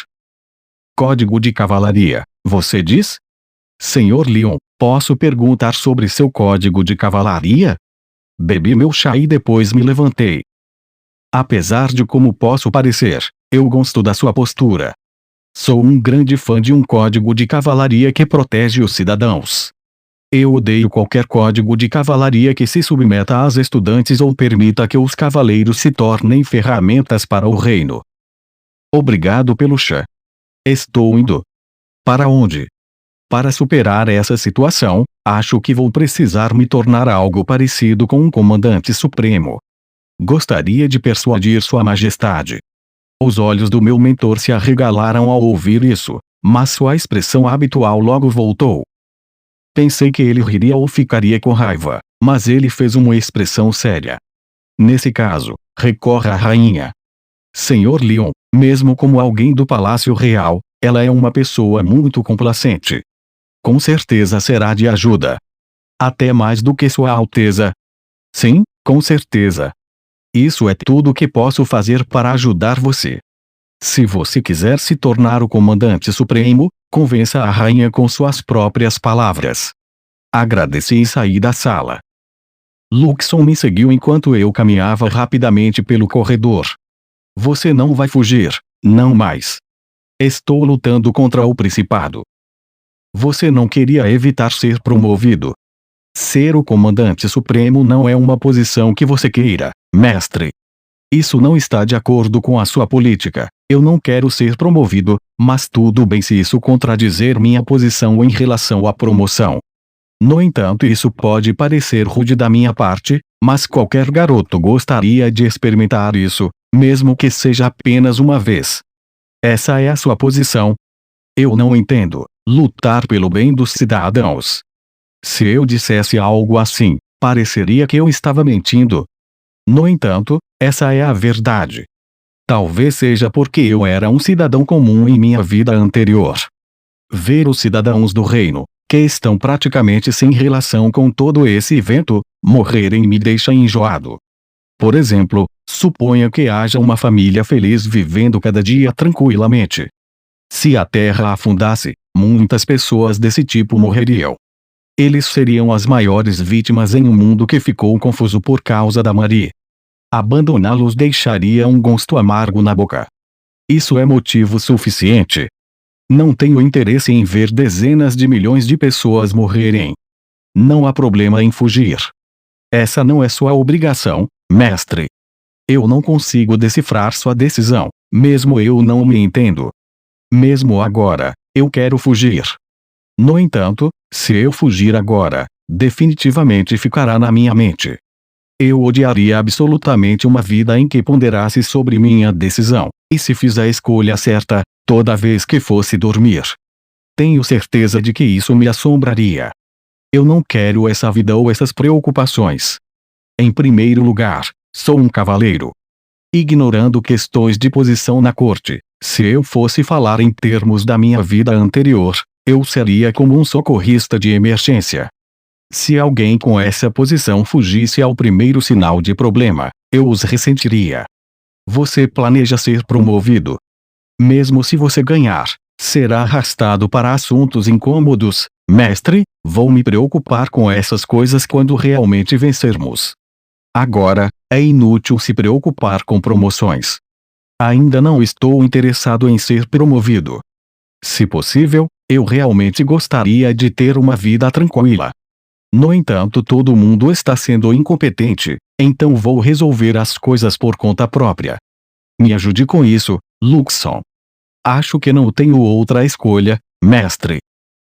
Código de cavalaria, você diz? Senhor Leon, posso perguntar sobre seu código de cavalaria? Bebi meu chá e depois me levantei. Apesar de como posso parecer, eu gosto da sua postura. Sou um grande fã de um código de cavalaria que protege os cidadãos. Eu odeio qualquer código de cavalaria que se submeta às estudantes ou permita que os cavaleiros se tornem ferramentas para o reino. Obrigado pelo chá. Estou indo. Para onde? Para superar essa situação, acho que vou precisar me tornar algo parecido com um comandante supremo. Gostaria de persuadir Sua Majestade. Os olhos do meu mentor se arregalaram ao ouvir isso, mas sua expressão habitual logo voltou. Pensei que ele riria ou ficaria com raiva, mas ele fez uma expressão séria. Nesse caso, recorra à rainha. Senhor Leon, mesmo como alguém do Palácio Real, ela é uma pessoa muito complacente. Com certeza será de ajuda. Até mais do que Sua Alteza. Sim, com certeza. Isso é tudo que posso fazer para ajudar você. Se você quiser se tornar o comandante supremo, convença a rainha com suas próprias palavras. Agradeci e saí da sala. Luxon me seguiu enquanto eu caminhava rapidamente pelo corredor. Você não vai fugir, não mais. Estou lutando contra o Principado. Você não queria evitar ser promovido. Ser o comandante supremo não é uma posição que você queira, mestre. Isso não está de acordo com a sua política. Eu não quero ser promovido, mas tudo bem se isso contradizer minha posição em relação à promoção. No entanto, isso pode parecer rude da minha parte, mas qualquer garoto gostaria de experimentar isso, mesmo que seja apenas uma vez. Essa é a sua posição. Eu não entendo. Lutar pelo bem dos cidadãos. Se eu dissesse algo assim, pareceria que eu estava mentindo. No entanto, essa é a verdade. Talvez seja porque eu era um cidadão comum em minha vida anterior. Ver os cidadãos do reino, que estão praticamente sem relação com todo esse evento, morrerem me deixa enjoado. Por exemplo, suponha que haja uma família feliz vivendo cada dia tranquilamente. Se a Terra afundasse, muitas pessoas desse tipo morreriam. Eles seriam as maiores vítimas em um mundo que ficou confuso por causa da Marie. Abandoná-los deixaria um gosto amargo na boca. Isso é motivo suficiente. Não tenho interesse em ver dezenas de milhões de pessoas morrerem. Não há problema em fugir. Essa não é sua obrigação, mestre. Eu não consigo decifrar sua decisão, mesmo eu não me entendo. Mesmo agora, eu quero fugir. No entanto, se eu fugir agora, definitivamente ficará na minha mente. Eu odiaria absolutamente uma vida em que ponderasse sobre minha decisão, e se fiz a escolha certa, toda vez que fosse dormir. Tenho certeza de que isso me assombraria. Eu não quero essa vida ou essas preocupações. Em primeiro lugar, sou um cavaleiro. Ignorando questões de posição na corte, se eu fosse falar em termos da minha vida anterior, eu seria como um socorrista de emergência. Se alguém com essa posição fugisse ao primeiro sinal de problema, eu os ressentiria. Você planeja ser promovido. Mesmo se você ganhar, será arrastado para assuntos incômodos. Mestre, vou me preocupar com essas coisas quando realmente vencermos. Agora, é inútil se preocupar com promoções. Ainda não estou interessado em ser promovido. Se possível, eu realmente gostaria de ter uma vida tranquila. No entanto, todo mundo está sendo incompetente, então vou resolver as coisas por conta própria. Me ajude com isso, Luxon. Acho que não tenho outra escolha, mestre.